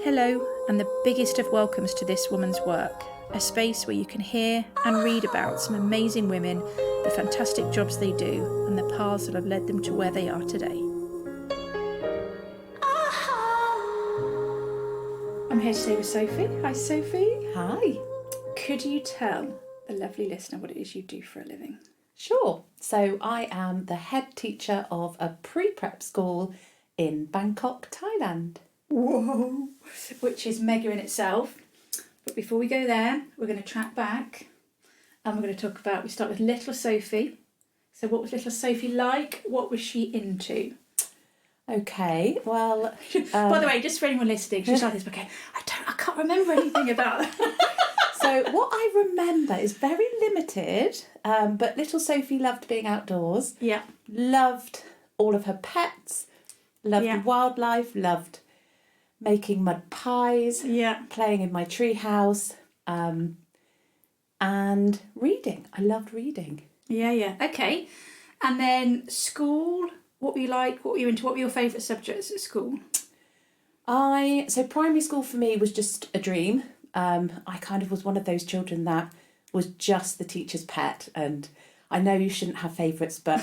Hello, and the biggest of welcomes to This Woman's Work, a space where you can hear and read about some amazing women, the fantastic jobs they do, and the paths that have led them to where they are today. I'm here today with Sophie. Hi, Sophie. Hi. Could you tell the lovely listener what it is you do for a living? Sure. So I am the head teacher of a pre-prep school in Bangkok, Thailand. Whoa! Which is mega in itself. But before we go there, we're going to track back and we're going to talk about, we start with little Sophie. So what was little Sophie like? What was she into? Okay, well... By the way, just for anyone listening, she's like this, okay, I can't remember anything about that. So what I remember is very limited, but little Sophie loved being outdoors. Yeah. Loved all of her pets, loved wildlife, loved making mud pies, playing in my tree house, and reading. I loved reading. Yeah. Okay. And then school, what were you like? What were you into? What were your favourite subjects at school? So primary school for me was just a dream. I kind of was one of those children that was just the teacher's pet, and I know you shouldn't have favourites, but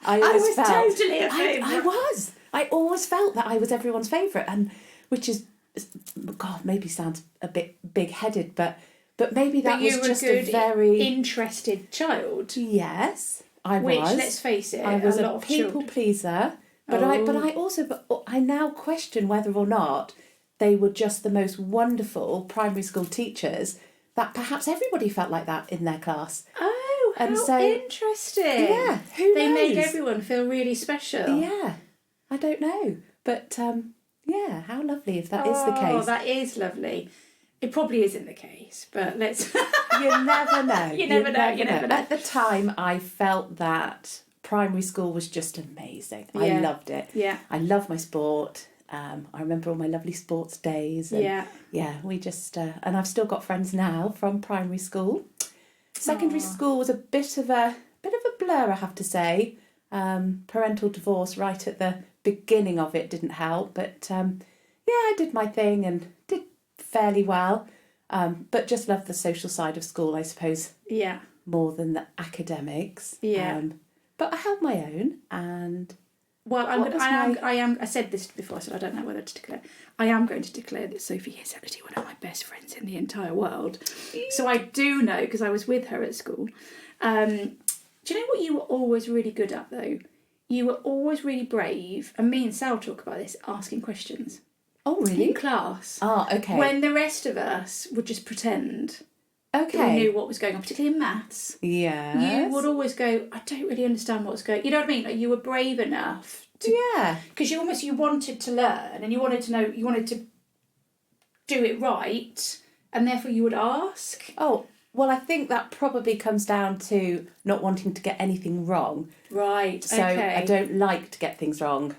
I always felt totally a favourite. I always felt that I was everyone's favourite, and which is, God, maybe sounds a bit big-headed, but maybe that was just a very interested child. Yes, I was. Which, let's face it, I was a lot a of people pleaser, but I now question whether or not they were just the most wonderful primary school teachers that perhaps everybody felt like that in their class. Oh, how interesting. Yeah, who knows? They make everyone feel really special. Yeah, I don't know. But, yeah, how lovely if that is the case. Oh, that is lovely. It probably isn't the case, but let's... You never know. You never know. At the time, I felt that primary school was just amazing. Yeah. I loved it. Yeah. I love my sport. I remember all my lovely sports days. And we just... and I've still got friends now from primary school. Secondary school was a bit of a blur, I have to say. Parental divorce right at the beginning of it didn't help, but I did my thing and did fairly well, but just loved the social side of school, I suppose, more than the academics. But I held my own, and I said this before, so I don't know whether to declare. I am going to declare that Sophie is actually one of my best friends in the entire world. So I do know, because I was with her at school. Do you know what you were always really good at, though? You were always really brave, and me and Sal talk about this, asking questions. Oh, really? In class. Oh, okay. When the rest of us would just pretend that we knew what was going on, particularly in maths. Yeah. You would always go, I don't really understand what's going on. You know what I mean? Like, you were brave enough to... Because you wanted to learn, and you wanted to know, you wanted to do it right, and therefore you would ask. Oh, well, I think that probably comes down to not wanting to get anything wrong. Right, so I don't like to get things wrong.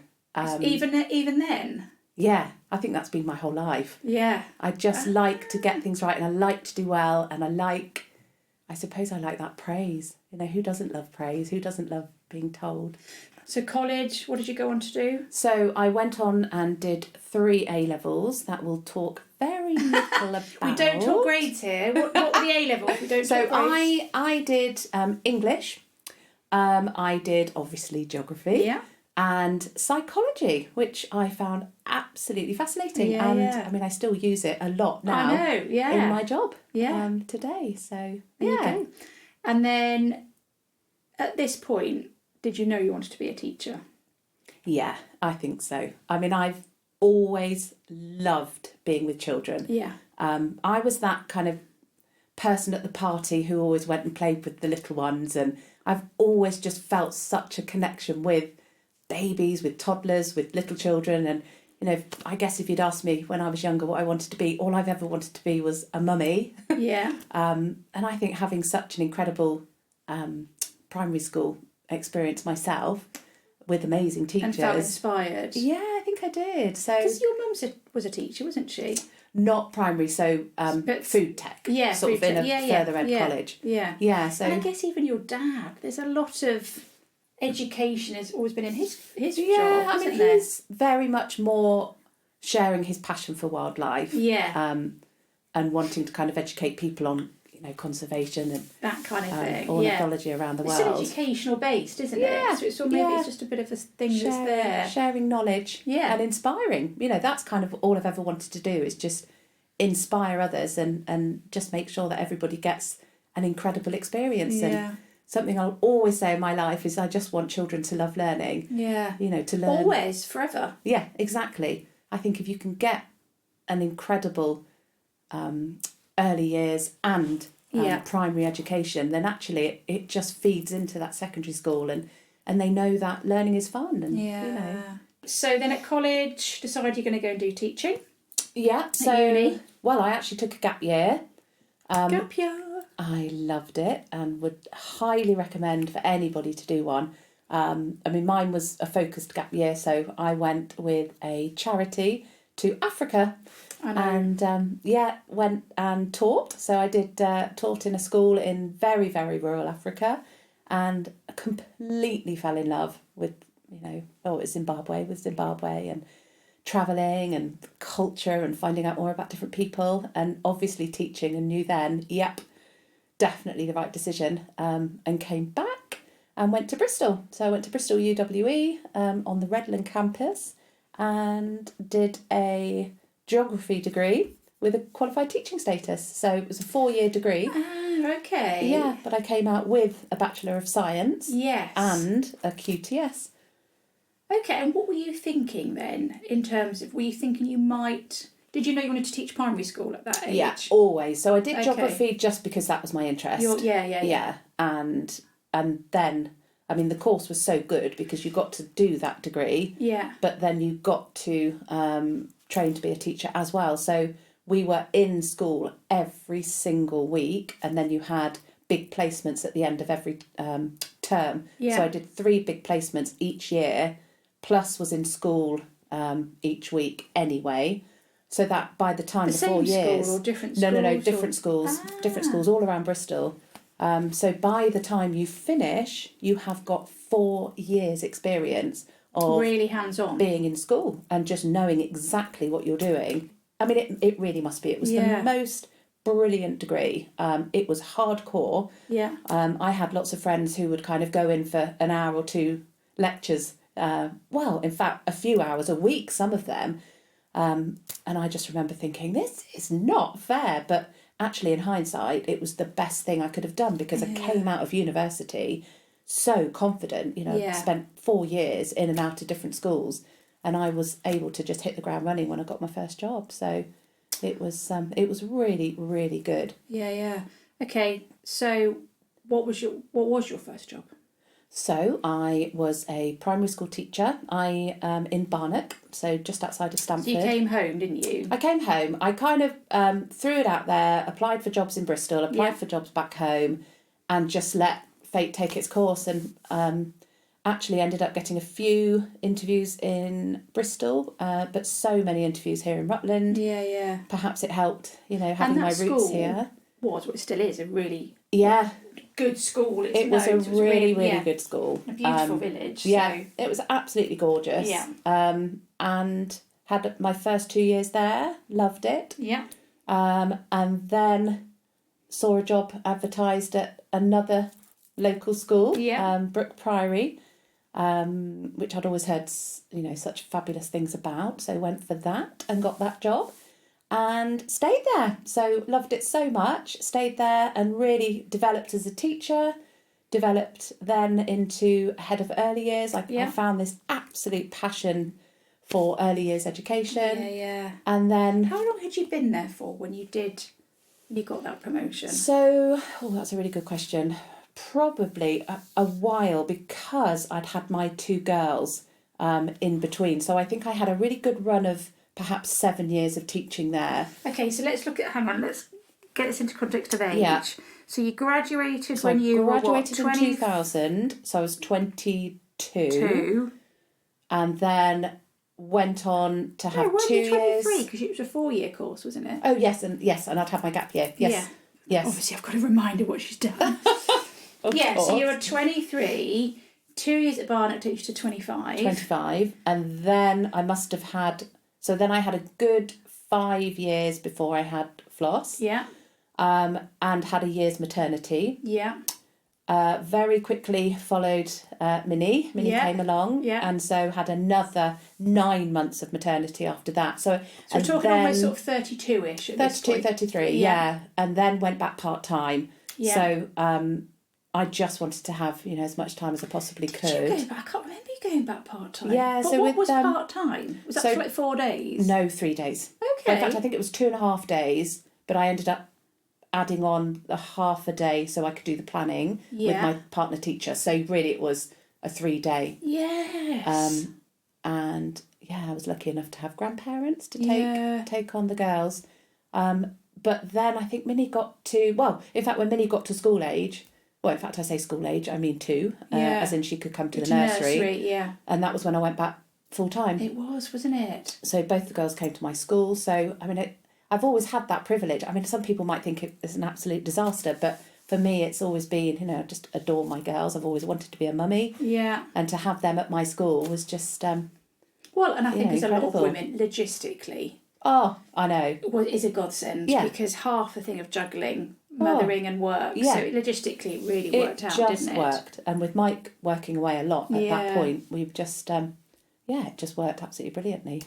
Even then? Yeah, I think that's been my whole life. Yeah. I just like to get things right, and I like to do well, and I suppose I like that praise. You know, who doesn't love praise? Who doesn't love being told? So college, what did you go on to do? So I went on and did 3 A-levels that we'll talk very little about. We don't talk grades here. What were the A-levels? We don't talk grades. So I did English. I did, obviously, geography. Yeah. And psychology, which I found absolutely fascinating. I mean, I still use it a lot now. I know, in my job today. So, there you go. And then, at this point, did you know you wanted to be a teacher? Yeah, I think so. I mean, I've always loved being with children. Yeah. I was that kind of person at the party who always went and played with the little ones, and I've always just felt such a connection with babies, with toddlers, with little children. And, you know, I guess if you'd asked me when I was younger what I wanted to be, all I've ever wanted to be was a mummy. Yeah. And I think having such an incredible primary school experience myself with amazing teachers. And felt inspired. Yeah, I think I did. So because your mum was a teacher, wasn't she? Not primary, so food tech. Yeah, sort of in a further ed college. Yeah. Yeah. So and I guess even your dad, there's a lot of education has always been in his job. Yeah, I mean, he's very much more sharing his passion for wildlife. And wanting to kind of educate people on, conservation and that kind of thing. Ornithology around the world. It's educational based, isn't it? So it's maybe it's just a bit of a thing that's there. Sharing knowledge. And inspiring. That's kind of all I've ever wanted to do, is just inspire others and just make sure that everybody gets an incredible experience. And something I'll always say in my life is I just want children to love learning. To learn. Always, forever. Yeah, exactly. I think if you can get an incredible early years and primary education, then actually it just feeds into that secondary school, and they know that learning is fun. And So then at college, decide you're going to go and do teaching. So at uni. Well, I actually took a gap year. Gap year. I loved it and would highly recommend for anybody to do one. Mine was a focused gap year, so I went with a charity to Africa. I know. And went and taught. So I did taught in a school in very, very rural Africa, and completely fell in love with, it's Zimbabwe, and travelling and culture and finding out more about different people, and obviously teaching, and knew then, definitely the right decision, and came back and went to Bristol. So I went to Bristol UWE on the Redland campus and did a geography degree with a qualified teaching status. So it was a 4-year degree. Okay. Yeah, but I came out with a Bachelor of Science. Yes. And a QTS. Okay, and what were you thinking then, in terms of, were you thinking you might... Did you know you wanted to teach primary school at that age? Yeah, always. So I did geography just because that was my interest. Yeah. And then, the course was so good because you got to do that degree. Yeah. But then you got to train to be a teacher as well. So we were in school every single week, and then you had big placements at the end of every term. Yeah. So I did 3 big placements each year, plus was in school each week anyway. So that by the time the 4 years... School or different schools? No, different schools. Different schools all around Bristol. So by the time you finish, you have got 4 years experience of really hands-on being in school and just knowing exactly what you're doing. It really must be. It was the most brilliant degree. It was hardcore. Yeah. I had lots of friends who would kind of go in for an hour or 2 lectures. In fact, a few hours a week, some of them. And I just remember thinking, this is not fair. But actually, in hindsight, it was the best thing I could have done, because I came out of university so confident. Spent 4 years in and out of different schools, and I was able to just hit the ground running when I got my first job. So it was really, really good. Yeah. Okay, so what was your first job? So I was a primary school teacher. In Barnock, so just outside of Stamford. So you came home, didn't you? I came home. I kind of threw it out there, applied for jobs in Bristol, applied for jobs back home, and just let fate take its course, and actually ended up getting a few interviews in Bristol, but so many interviews here in Rutland. Yeah. Perhaps it helped, having my roots here. It still is a really good school. It was a really good school. A beautiful village. Yeah, it was absolutely gorgeous. Yeah. And had my first 2 years there, loved it. Yeah. And then saw a job advertised at another local school, Brook Priory, which I'd always heard, such fabulous things about. So went for that and got that job. And stayed there. So loved it so much, stayed there and really developed as a teacher, developed then into head of early years. I found this absolute passion for early years education. Yeah. And then... How long had you been there for when you got that promotion? So, that's a really good question. Probably a while, because I'd had my 2 girls in between. So I think I had a really good run of perhaps 7 years of teaching there. Okay, so let's get this into context of age. Yeah. So you graduated So when you graduated were what, in 2000, so I was 22. And then went on to have 2 years. 23, because it was a 4-year course, wasn't it? Oh, yes, and I'd have my gap year. Yes. Obviously, I've got to remind her what she's done. Of course. So you were 23, 2 years at Barnock took you to 25. 25, and then I must have had So then I had a good 5 years before I had Floss. Yeah. And had a year's maternity. Yeah. Very quickly followed Minnie. Minnie came along, and so had another 9 months of maternity after that. So we're talking almost sort of 32-ish at 32, 33, yeah. And then went back part-time. Yeah. So I just wanted to have, as much time as I possibly could. Did you go back? I can't remember you going back part-time. Yeah, but so what was part-time? Was that for like 4 days? No, 3 days. Okay. In fact, I think it was 2.5 days, but I ended up adding on a half a day so I could do the planning with my partner teacher. So really it was a 3-day. Yes. And I was lucky enough to have grandparents to take on the girls. But then I think Minnie got to, in fact, when Minnie got to school age, in fact I say school age, I mean 2, as in she could come to the nursery. And that was when I went back full time. It was, wasn't it? So both the girls came to my school. So, I mean, I've always had that privilege. I mean, some people might think it's an absolute disaster, but for me, it's always been, I just adore my girls. I've always wanted to be a mummy. Yeah. And to have them at my school was just, well, and I think as incredible. A lot of women, logistically. Oh, I know. Is a godsend. Yeah. Because half the thing of juggling, mothering and work. Yeah. So logistically, it really worked out, didn't it? It just worked. And with Mike working away a lot at that point, we've just, it just worked absolutely brilliantly.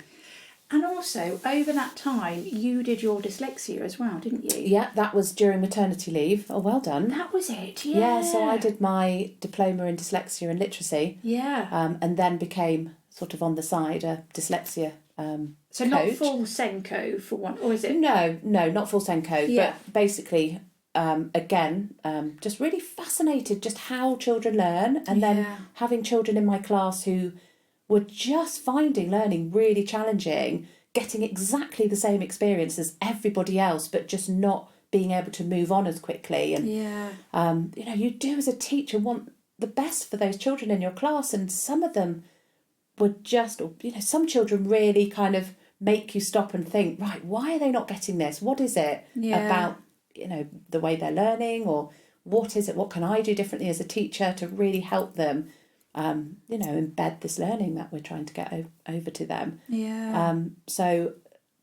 And also, over that time, you did your dyslexia as well, didn't you? Yeah, that was during maternity leave. Oh, well done. That was it, yeah. Yeah, so I did my diploma in dyslexia and literacy. Yeah. And then became, sort of on the side, a dyslexia so coach. Not full Senko for one, or is it? No, not full Senko, but basically, again, just really fascinated just how children learn, and then having children in my class who were just finding learning really challenging, getting exactly the same experience as everybody else, but just not being able to move on as quickly. And, you do as a teacher want the best for those children in your class, and some of them were just, some children really kind of make you stop and think, right, why are they not getting this? What is it about, the way they're learning, or what is it, what can I do differently as a teacher to really help them embed this learning that we're trying to get over to them. Yeah. So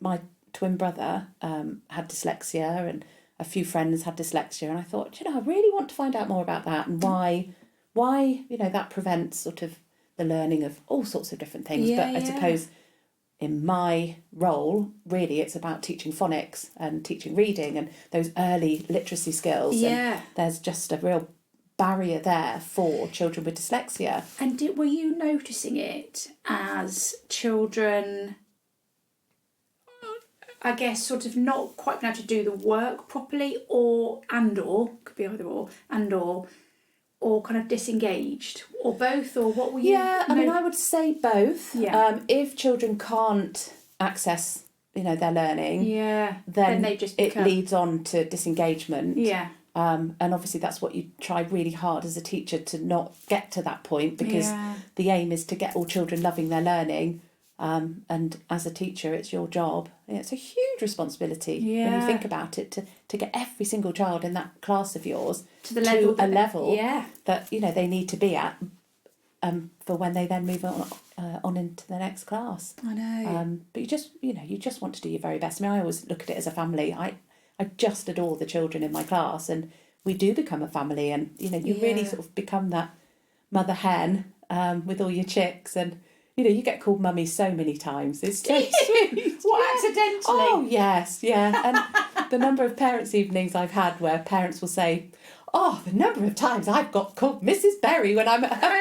my twin brother had dyslexia, and a few friends had dyslexia, and I thought, I really want to find out more about that, and why that prevents sort of the learning of all sorts of different things. But I suppose in my role, really, it's about teaching phonics and teaching reading and those early literacy skills. Yeah. And there's just a real barrier there for children with dyslexia. And were you noticing it as children, I guess, sort of not quite being able to do the work properly, or could be either or kind of disengaged, or both, or what were you? Yeah, I mean, I would say both. Yeah. If children can't access, their learning, then they just it leads on to disengagement. Yeah. And obviously that's what you try really hard as a teacher to not get to that point, because the aim is to get all children loving their learning. And as a teacher, it's your job. It's a huge responsibility when you think about it, to get every single child in that class of yours to a level that they need to be at, for when they then move on into the next class. I know. But you just want to do your very best. I mean, I always look at it as a family. I just adore the children in my class, and we do become a family, and you really sort of become that mother hen with all your chicks, and you get called mummy so many times. It's so sweet. What, accidentally? Oh, yes, yeah. And the number of parents' evenings I've had where parents will say, oh, the number of times I've got called Mrs. Berry when I'm at home.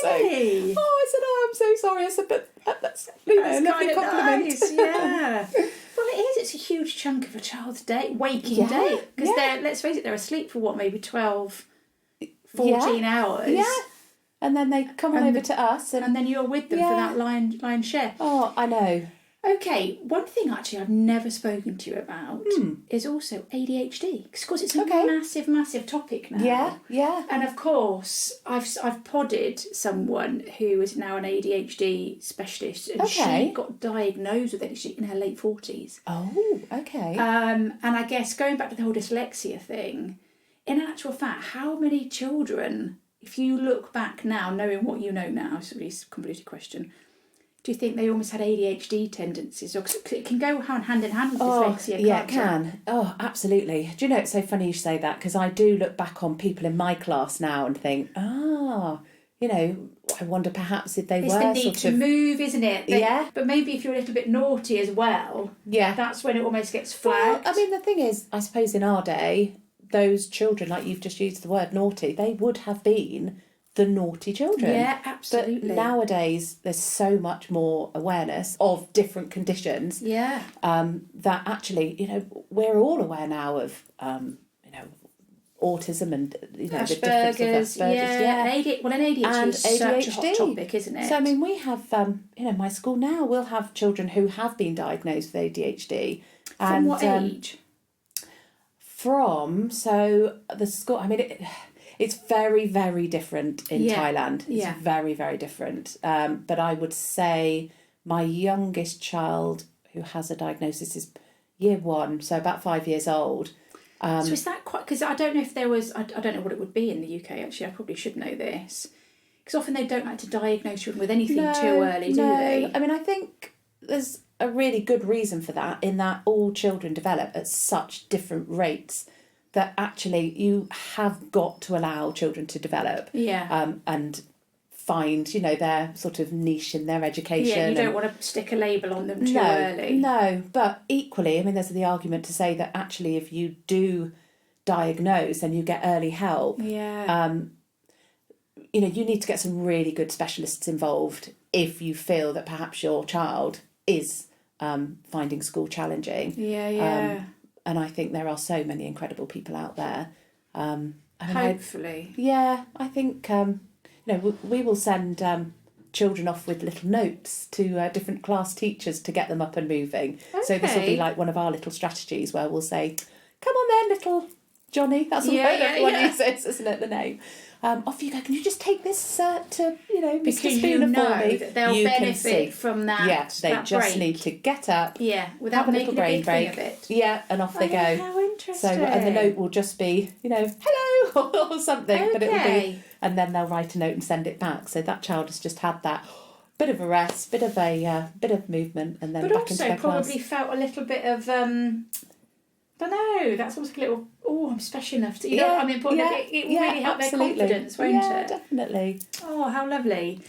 Really? I said, I'm so sorry. I said, but that's a lovely compliment. Nice, yeah. Well, it is. It's a huge chunk of a child's day, waking day. Because let's face it, they're asleep for maybe 12, 14 hours. Yeah. And then they come on over to us. And then you're with them for that lion share. Oh, I know. Okay, one thing actually I've never spoken to you about is also ADHD. Because of course it's a massive, massive topic now. Yeah, yeah. And of course I've podded someone who is now an ADHD specialist, and she got diagnosed with ADHD in her late 40s. Oh, okay. And I guess going back to the whole dyslexia thing, in actual fact, how many children, if you look back now, knowing what you know now, it's a really convoluted question, Do you think they almost had ADHD tendencies? Or 'cause it can go hand in hand with dyslexia, yeah, it can't can. Oh, absolutely. Do you know, it's so funny you say that, because I do look back on people in my class now and think, you know, I wonder perhaps if they it's were the need sort to of... move, isn't it? Yeah. But maybe if you're a little bit naughty as well, Yeah. that's when it almost gets flagged. Well, I mean, the thing is, I suppose in our day, those children, like you've just used the word naughty, they would have been the naughty children. Yeah, absolutely. But nowadays, there's so much more awareness of different conditions. Yeah. That actually, you know, we're all aware now of, you know, autism and, you know, the difference of Asperger's. Yeah. And ADHD and is such a hot topic, isn't it? So, I mean, we have, you know, my school now will have children who have been diagnosed with ADHD. From what age? So the school, I mean, it's very, very different in Thailand. It's very, very different. But I would say my youngest child who has a diagnosis is year 1, so about 5 years old. So is that quite... Because I don't know if there was... I don't know what it would be in the UK, actually. I probably should know this. Because often they don't like to diagnose children with anything too early, do they? I mean, I think there's a really good reason for that, in that all children develop at such different rates that actually you have got to allow children to develop. Yeah. And find, you know, their sort of niche in their education. Yeah, you don't want to stick a label on them too early. No, but equally, I mean, there's the argument to say that actually if you do diagnose and you get early help, you know, you need to get some really good specialists involved if you feel that perhaps your child is finding school challenging. Yeah. And I think there are so many incredible people out there. Hopefully. I think... you know, we will send children off with little notes to different class teachers to get them up and moving. Okay. So this will be like one of our little strategies where we'll say, "Come on then, little Johnny." That's the word everyone uses, isn't it? The name. Off you go. Can you just take this to, you know, because Mr. Spooner for me? That they'll benefit from that. Yeah, they that just break. need to get up. Yeah, without have a little brain break. Of it. Yeah, and off they go. How interesting. So, and the note will just be, you know, hello or something, but it will be, and then they'll write a note and send it back. So that child has just had that bit of a rest, bit of movement, and then back into their class. But also probably felt a little bit of I don't know, that's almost like a little, I'm special enough to, you know, I mean, it will really help their confidence, won't it? Yeah, definitely. Oh, how lovely.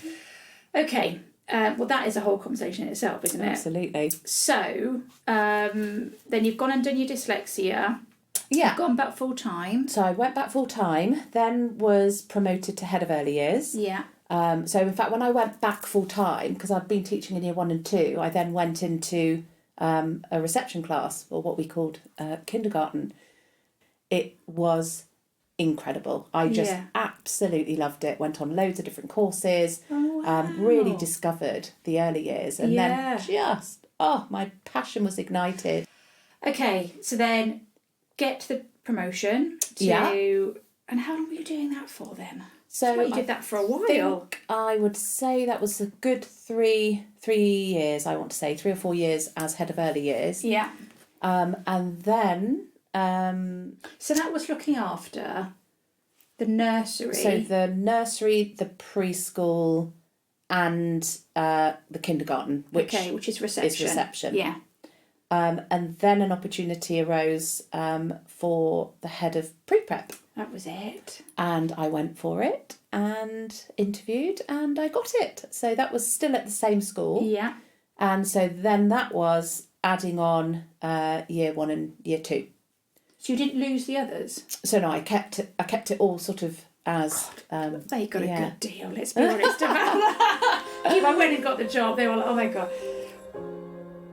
Okay, well, that is a whole conversation in itself, isn't it? Absolutely. So, then you've gone and done your dyslexia. Yeah. You've gone back full time. So I went back full time, then was promoted to head of early years. Yeah. So in fact, when I went back full time, because I'd been teaching in year 1 and 2, I then went into a reception class, or what we called kindergarten. It was incredible. I just absolutely loved it. Went on loads of different courses. Oh, wow. Really discovered the early years, and then just my passion was ignited. Okay, so then get to the promotion to and how long were you doing that for then? So you did that for a while. I would say that was a good 3 years, I want to say, 3 or 4 years as head of early years. Yeah. And then... so that was looking after the nursery. So the nursery, the preschool, and the kindergarten, which is reception. Yeah. And then an opportunity arose for the head of pre-prep. That was it. And I went for it and interviewed and I got it. So that was still at the same school. Yeah. And so then that was adding on year 1 and year 2. So you didn't lose the others? So no, I kept it all sort of as... they got a good deal, let's be honest about that. If I went and got the job, they were like, oh my God.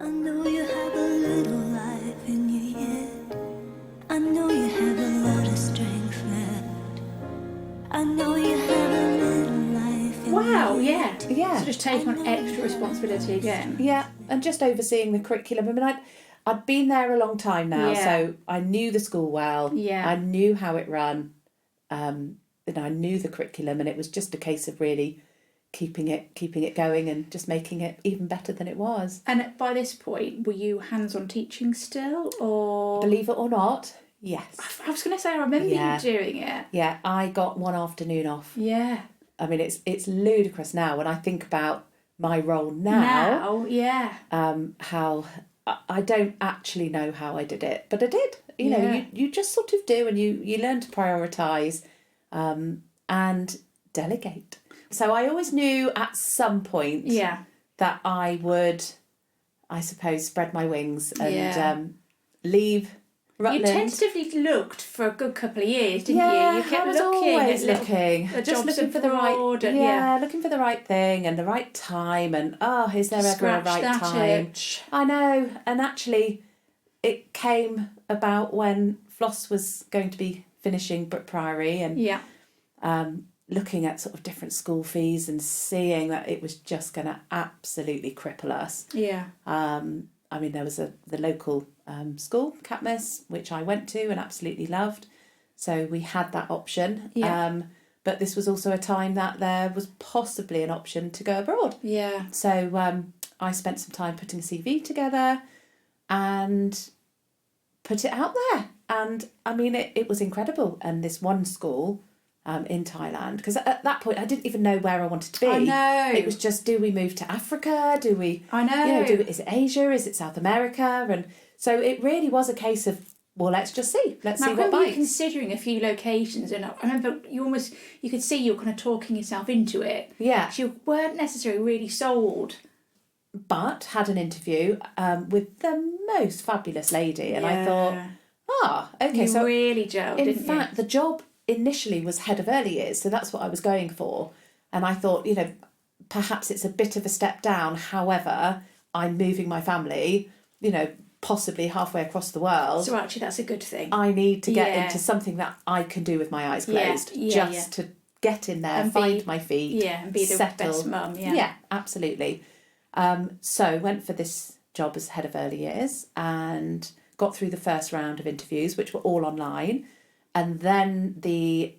I know you have a little life in you yet. I know you have a lot of strength left. I know you have a little life in you yet. Yeah. So just taking on extra responsibility again. Yeah, and just overseeing the curriculum. I mean, I'd been there a long time now, so I knew the school well. Yeah. I knew how it ran. And I knew the curriculum, and it was just a case of really keeping it going and just making it even better than it was. And by this point, were you hands-on teaching still, or...? Believe it or not, yes. I was going to say, I remember you doing it. Yeah, I got one afternoon off. Yeah. I mean, it's ludicrous now when I think about my role now. Yeah. How I don't actually know how I did it, but I did. You know, you just sort of do, and you learn to prioritise and delegate. So I always knew at some point that I would, I suppose, spread my wings and leave Rutland. You tentatively looked for a good couple of years, didn't you? You kept always looking. Just looking for the right, looking for the right thing and the right time, and is there ever a right time? Itch. I know, and actually, it came about when Floss was going to be finishing Brook Priory, and looking at sort of different school fees and seeing that it was just going to absolutely cripple us. Yeah. I mean, there was the local school, Catmus, which I went to and absolutely loved. So we had that option. Yeah. But this was also a time that there was possibly an option to go abroad. Yeah. So I spent some time putting a CV together and put it out there. And I mean, it was incredible. And this one school in Thailand, because at that point I didn't even know where I wanted to be. I know. It was just, do we move to Africa? Do we? I know. Is it Asia? Is it South America? And so it really was a case of, well, let's just see. Let's see what bites. You were considering a few locations, and I remember you could see you were kind of talking yourself into it. Yeah. You weren't necessarily really sold. But had an interview with the most fabulous lady, and I thought, okay, so really gelled, in didn't fact, the job initially was head of early years, so that's what I was going for. And I thought, perhaps it's a bit of a step down. However, I'm moving my family, possibly halfway across the world. So actually, that's a good thing. I need to get into something that I can do with my eyes closed, to get in there, and find my feet, and be the best mum. Yeah, absolutely. So went for this job as head of early years and got through the first round of interviews, which were all online. And then the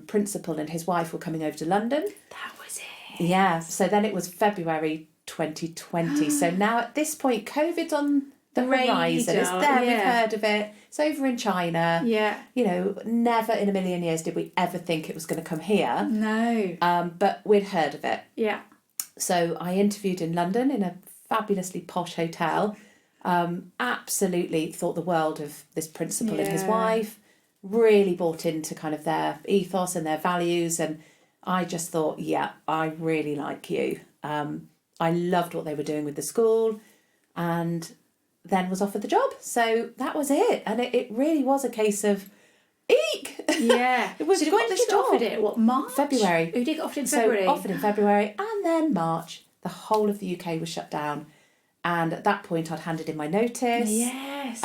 principal and his wife were coming over to London. That was it. Yeah. So then it was February 2020. So now at this point, COVID's on the horizon. It's there. We've heard of it. It's over in China. Yeah. Never in a million years did we ever think it was going to come here. No. But we'd heard of it. Yeah. So I interviewed in London in a fabulously posh hotel. Absolutely thought the world of this principal and his wife. Really bought into kind of their ethos and their values, and I just thought, I really like you. I loved what they were doing with the school, and then was offered the job. So that was it, and it really was a case of, eek! Yeah. It was, so when did you get offered it? What, March? February. Oh, you did get offered in February? So offered in February, and then March, the whole of the UK was shut down, and at that point I'd handed in my notice. Yes.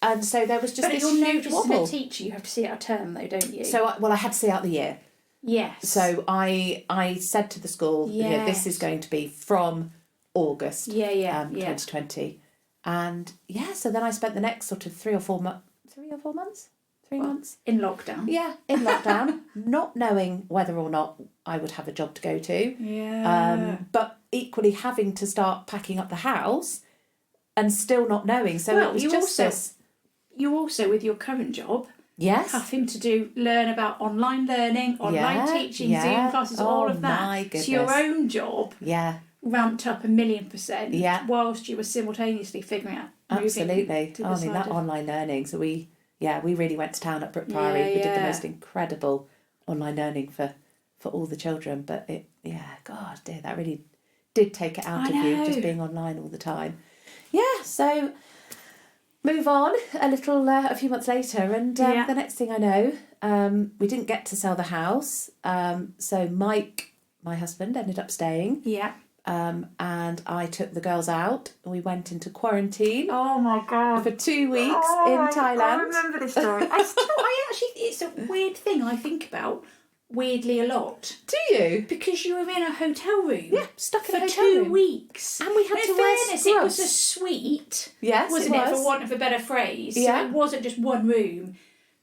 And so there was just this huge huge wobble. As a teacher, you have to see out a term, though, don't you? So, I had to see out the year. Yes. So I said to the school, this is going to be from August 2020. And so then I spent the next sort of 3 or 4 months. 3 months? In lockdown. Yeah, in lockdown, not knowing whether or not I would have a job to go to. Yeah. But equally having to start packing up the house and still not knowing. So it was just this... You also, with your current job, having to learn about online learning, online teaching, Zoom classes, all of that. My goodness. So your own job ramped up 1,000,000%. Yeah. Whilst you were simultaneously figuring out. Absolutely. That online learning. So we really went to town at Brook Priory. We did the most incredible online learning for all the children. But that really did take it out of you, just being online all the time. Yeah. So. Move on a few months later, and the next thing I know, we didn't get to sell the house. So Mike, my husband, ended up staying. Yeah. And I took the girls out. We went into quarantine. Oh my God. For 2 weeks in Thailand. I remember this story. It's a weird thing I think about weirdly a lot. Do you? Because you were in a hotel room. Yeah, stuck in a hotel room. For 2 room. weeks. And we had to wear fairness, scrubs. it was a suite. Yes, wasn't it was. For want of a better phrase. Yeah. So it wasn't just one room.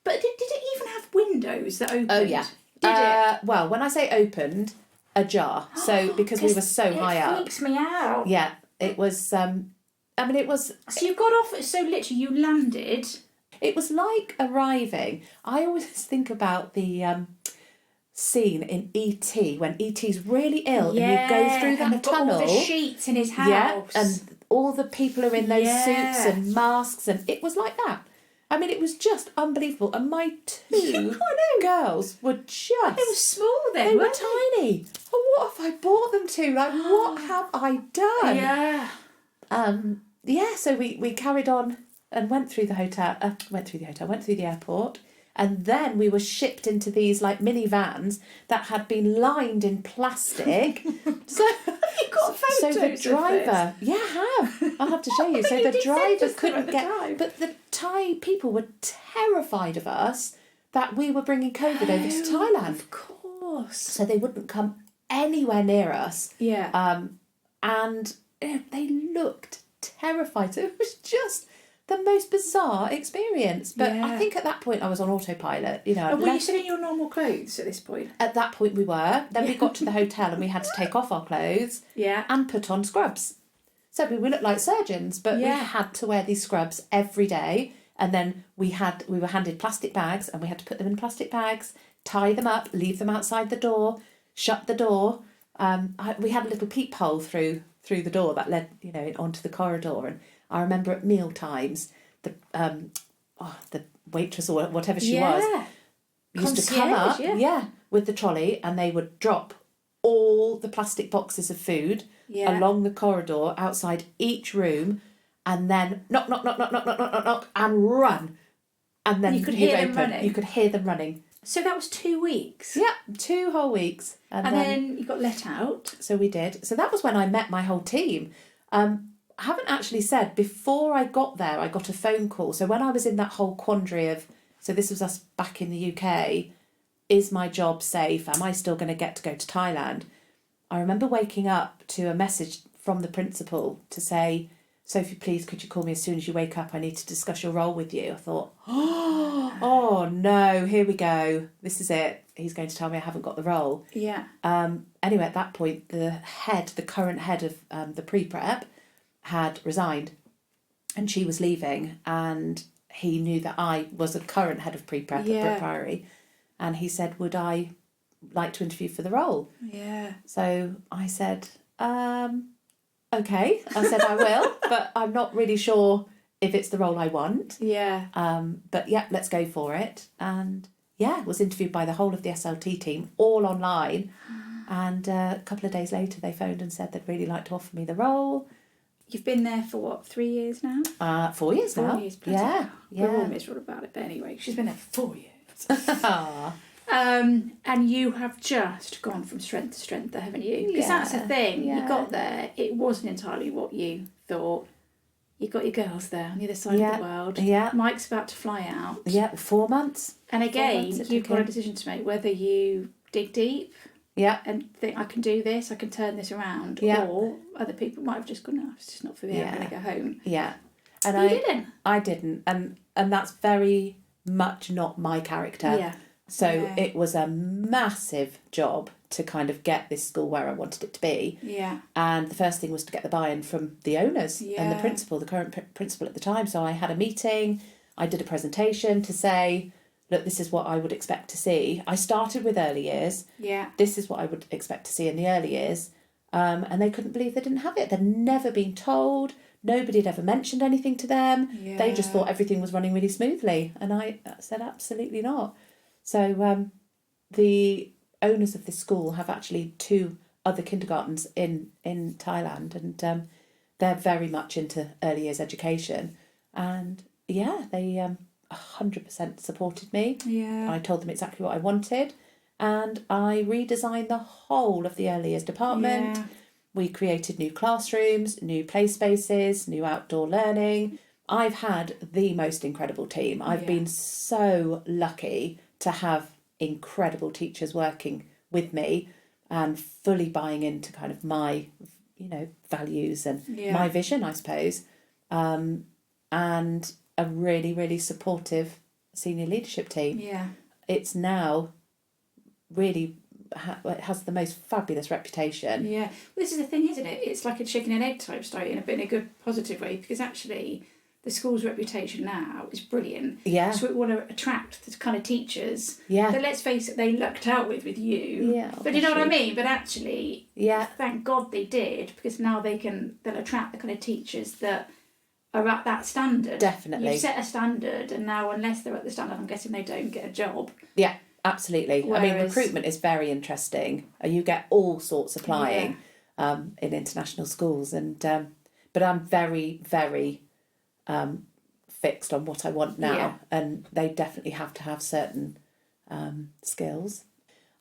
But did it even have windows that opened? Oh, yeah. Did it? Well, when I say opened, ajar. So, because we were so high up. It freaks me out. Yeah, it was... it was... So you got off... So literally you landed... It was like arriving... I always think about the... scene in E.T. when E.T.'s really ill and you go through that tunnel. All the sheets in his house. Yeah, and all the people are in those suits and masks, and it was like that. I mean, it was just unbelievable. And my two girls were just... They were small then, They were weren't tiny. Oh, what have I brought them to? Like, what have I done? Yeah. So we carried on and went through the airport. And then we were shipped into these like minivans that had been lined in plastic. So You've got photos. So the driver, I'll have to show you. So the driver couldn't get, but the Thai people were terrified of us that we were bringing COVID over to Thailand. Of course. So they wouldn't come anywhere near us. Yeah. And they looked terrified. So it was just the most bizarre experience. But I think at that point I was on autopilot, And were you still in your normal clothes at this point? At that point we were. Then we got to the hotel and we had to take off our clothes and put on scrubs. So we looked like surgeons, but we had to wear these scrubs every day. And then we were handed plastic bags and we had to put them in plastic bags, tie them up, leave them outside the door, shut the door. We had a little peephole through the door that led, onto the corridor. And I remember at meal times, the waitress or whatever she was used to come up, with the trolley, and they would drop all the plastic boxes of food along the corridor outside each room, and then knock, knock, knock, knock, knock, knock, knock, knock, knock, and run. And then you could hear them running. You could hear them running. So that was 2 weeks. Yeah, 2 whole weeks. And then you got let out. So we did. So that was when I met my whole team. I haven't actually said, before I got there, I got a phone call. So when I was in that whole quandary of, so this was us back in the UK, is my job safe? Am I still going to get to go to Thailand? I remember waking up to a message from the principal to say, Sophie, please, could you call me as soon as you wake up? I need to discuss your role with you. I thought, oh no, here we go. This is it. He's going to tell me I haven't got the role. Yeah. Anyway, at that point, the current head of the pre-prep had resigned and she was leaving, and he knew that I was a current head of pre-prep at Brook Priory, and he said, would I like to interview for the role? Yeah. So I said, okay. I said I will, but I'm not really sure if it's the role I want. Yeah. But yeah, let's go for it. And was interviewed by the whole of the SLT team, all online. And a couple of days later, they phoned and said they'd really like to offer me the role. You've been there for what, 3 years now? 4 years now. 4 years, yeah. We're all miserable about it, but anyway, she's been there for 4 years. And you have just gone from strength to strength there, haven't you? Because that's the thing. You got there, it wasn't entirely what you thought. You got your girls there on the other side of the world. Yeah. Mike's about to fly out. Yeah, 4 months. And again, you've got a decision to make, whether you dig deep and think, I can do this, I can turn this around, or other people might have just gone, no, it's just not for me, I'm going to go home. Yeah. And I didn't. And that's very much not my character. Yeah. So it was a massive job to kind of get this school where I wanted it to be. Yeah. And the first thing was to get the buy-in from the owners and the principal, the current principal at the time. So I had a meeting, I did a presentation to say, look, this is what I would expect to see. I started with early years. Yeah. This is what I would expect to see in the early years. And they couldn't believe they didn't have it. They'd never been told. Nobody had ever mentioned anything to them. Yeah. They just thought everything was running really smoothly. And I said, absolutely not. So the owners of this school have actually 2 other kindergartens in Thailand, and they're very much into early years education. And they 100% supported me. Yeah. I told them exactly what I wanted, and I redesigned the whole of the early years department. Yeah. We created new classrooms, new play spaces, new outdoor learning. I've had the most incredible team. I've been so lucky to have incredible teachers working with me and fully buying into kind of my, values and my vision, I suppose. And a really, really supportive senior leadership team. Yeah. It's now really it has the most fabulous reputation. Yeah. Well, this is the thing, isn't it? It's like a chicken and egg type story in a good positive way, because actually the school's reputation now is brilliant. Yeah. So we want to attract the kind of teachers Yeah. that, let's face it, they lucked out with you. Yeah. But you know what I mean? But actually, Yeah. thank God they did, because now they'll attract the kind of teachers that are at that standard. Definitely. You've set a standard, and now unless they're at the standard, I'm guessing they don't get a job. Yeah, absolutely. Whereas, I mean, recruitment is very interesting. You get all sorts applying in international schools, and but I'm very, very fixed on what I want now, and they definitely have to have certain skills.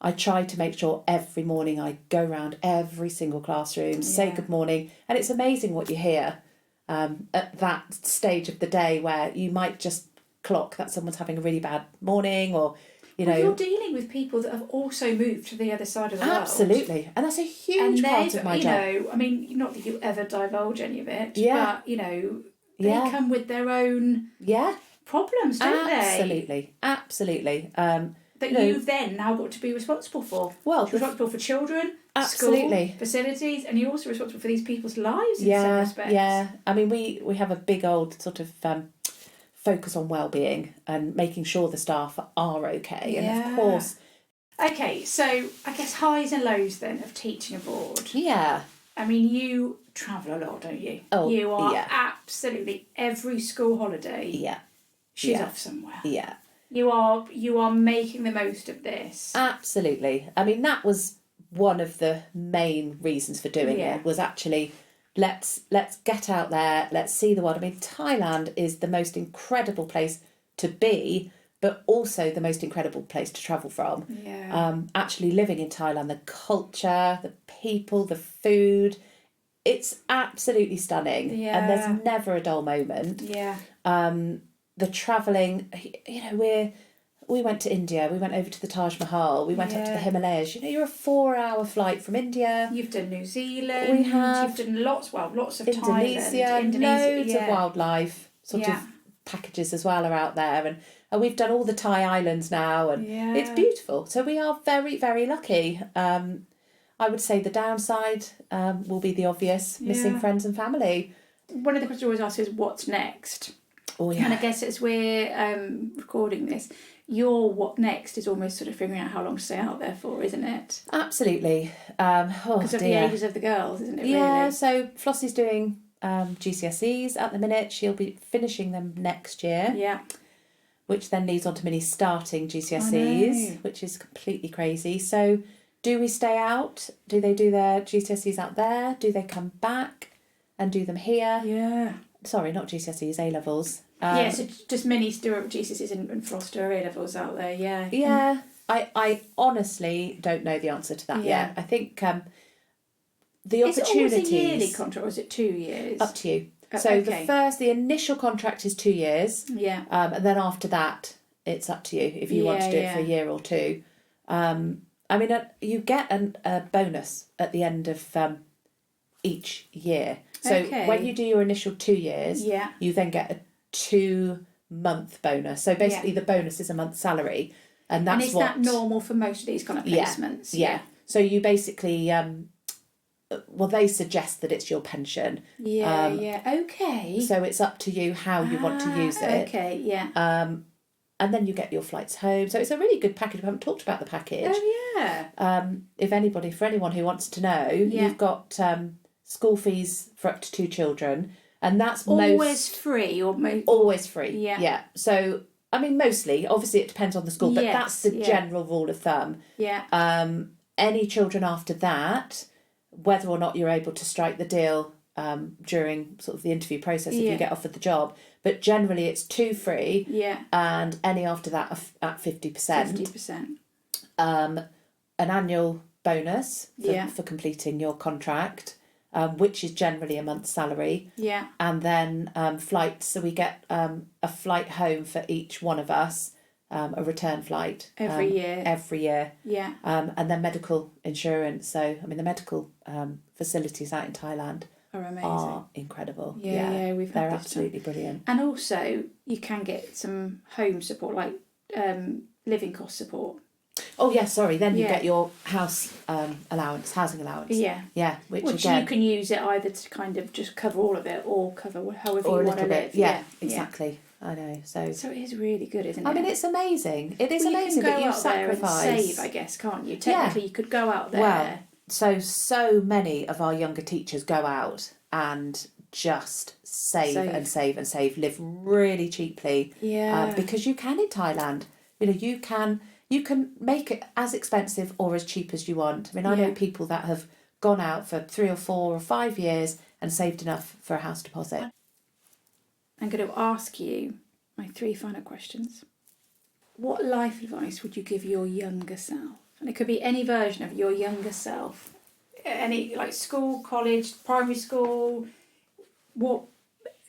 I try to make sure every morning I go around every single classroom, say good morning, and it's amazing what you hear at that stage of the day where you might just clock that someone's having a really bad morning, or you're dealing with people that have also moved to the other side of the world. Absolutely, and that's a huge part of my job. I mean, not that you ever divulge any of it, Yeah. but they come with their own problems, don't they? Absolutely. That you've then now got to be responsible for. Well, you're responsible for children, absolutely, school, facilities, and you're also responsible for these people's lives in some respects. Yeah, I mean, we have a big old sort of focus on well-being and making sure the staff are okay, and of course. Okay, so I guess highs and lows then of teaching abroad. Yeah. I mean, you travel a lot, don't you? Oh, you are absolutely every school holiday. Yeah. She's off somewhere. Yeah. You are making the most of this. Absolutely. I mean, that was one of the main reasons for doing it, was actually let's get out there, let's see the world. I mean, Thailand is the most incredible place to be, but also the most incredible place to travel from. Yeah. Actually living in Thailand, the culture, the people, the food, it's absolutely stunning. Yeah. And there's never a dull moment. Yeah. The travelling, we went to India, we went over to the Taj Mahal, we went up to the Himalayas. You're a 4-hour flight from India. You've done New Zealand. We have. You've done lots of Indonesia, Thailand. loads of wildlife sort of packages as well are out there, and we've done all the Thai islands now, and it's beautiful. So we are very, very lucky. I would say the downside will be the obvious, missing friends and family. One of the questions I always ask is, what's next? Oh, yeah. And I guess as we're recording this, your what next is almost sort of figuring out how long to stay out there for, isn't it? Absolutely. Because of the ages of the girls, isn't it? Yeah, really? so Flossie's doing GCSEs at the minute. She'll be finishing them next year. Yeah. Which then leads on to Minnie starting GCSEs, which is completely crazy. So do we stay out? Do they do their GCSEs out there? Do they come back and do them here? Yeah. Sorry, not GCSEs, A-levels. So just Minnie do GCSEs and Frost do A-levels out there, yeah. Yeah, I honestly don't know the answer to that yet. I think the opportunities... Is it always a yearly contract, or is it 2 years? Up to you. So the initial contract is 2 years. Yeah. And then after that, it's up to you if you want to do it for a year or two. I mean, you get a bonus at the end of each year. So when you do your initial 2 years, you then get a 2-month bonus. So basically the bonus is a month's salary. And that's that normal for most of these kind of placements? Yeah. So you basically... they suggest that it's your pension. Okay. So it's up to you how you want to use it. Okay, yeah. And then you get your flights home. So it's a really good package. We haven't talked about the package. Oh, yeah. For anyone who wants to know, you've got school fees for up to 2 children. And that's always free, or always free. Yeah. So, I mean, mostly. Obviously, it depends on the school, but that's the general rule of thumb. Yeah. Any children after that... whether or not you're able to strike the deal during sort of the interview process if you get offered the job. But generally it's 2 free. Yeah. And any after that at 50%. 50%. An annual bonus for completing your contract, which is generally a month's salary. Yeah. And then flights. So we get a flight home for each one of us. A return flight every year. Yeah. And then medical insurance. So, I mean, the medical facilities out in Thailand are amazing. Are incredible. Yeah, they're absolutely brilliant. And also, you can get some home support, like living cost support. Oh yeah, sorry. Then you Yeah. get your housing allowance. Yeah. Yeah, which you can use it either to kind of just cover all of it or cover however or you a want to little live. bit. Yeah, exactly. I know. So it is really good, isn't it? I mean, it's amazing. It is amazing you that can go you out there and sacrifice. save, I guess, can't you? Technically, you could go out there. Well, so many of our younger teachers go out and just save and save and save, live really cheaply. Yeah. Because you can in Thailand. You know, you can make it as expensive or as cheap as you want. I mean, I know people that have gone out for 3 or 4 or 5 years and saved enough for a house deposit. I'm going to ask you my 3 final questions. What life advice would you give your younger self? And it could be any version of your younger self. Any, like school, college, primary school. What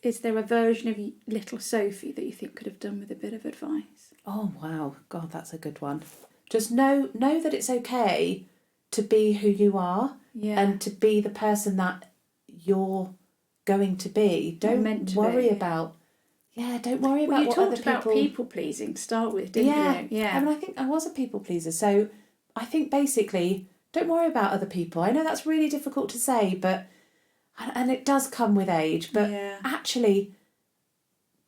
is there a version of little Sophie that you think could have done with a bit of advice? Oh, wow. God, that's a good one. Just know that it's okay to be who you are and to be the person that you're going to be. Don't worry about what other people... you talked about people pleasing to start with, didn't you? Yeah. I mean, I think I was a people pleaser. So I think basically, don't worry about other people. I know that's really difficult to say, but... And it does come with age, but actually,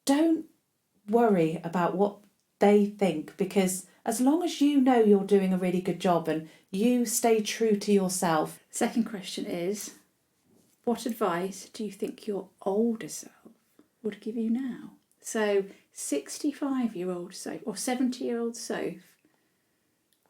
don't worry about what they think, because as long as you know you're doing a really good job and you stay true to yourself. Second question is, what advice do you think your older self would give you now? So 65-year-old Soph or 70-year-old Soph,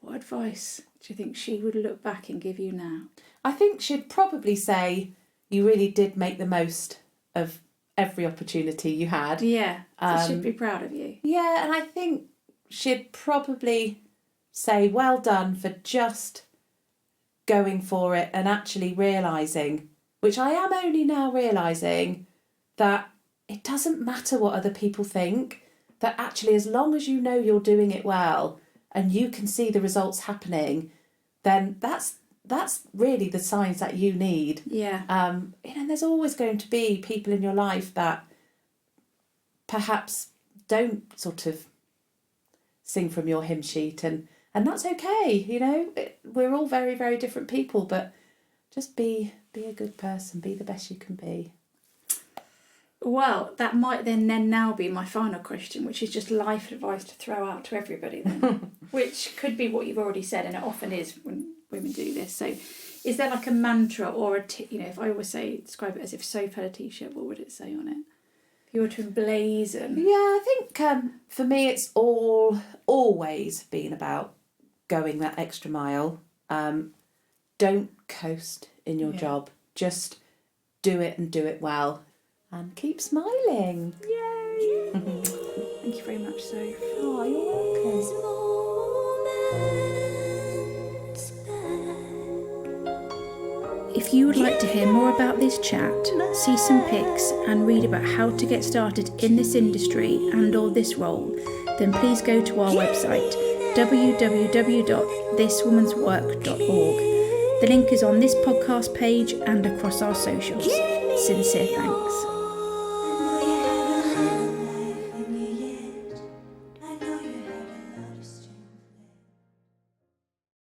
what advice do you think she would look back and give you now? I think she'd probably say you really did make the most of every opportunity you had. Yeah, so she'd be proud of you. Yeah, and I think she'd probably say well done for just going for it and actually realising, which I am only now realising, that it doesn't matter what other people think, that actually as long as you know you're doing it well and you can see the results happening, then that's really the signs that you need. Yeah. And there's always going to be people in your life that perhaps don't sort of sing from your hymn sheet, and that's okay. You know, we're all very, very different people, but just be a good person, be the best you can be. Well, that might then now be my final question, which is just life advice to throw out to everybody then, which could be what you've already said, and it often is when women do this. So is there like a mantra or if I always describe it as if Sophie had a t-shirt, what would it say on it? If you were to emblazon. Yeah, I think for me it's always been about going that extra mile. Don't coast in your job. Just do it and do it well. And keep smiling. Yay! Thank you very much, Sophie. Oh, you're welcome. If you would like to hear more about this chat, see some pics and read about how to get started in this industry and or this role, then please go to our website www.thiswomanswork.org. The link is on this podcast page and across our socials. Sincere thanks.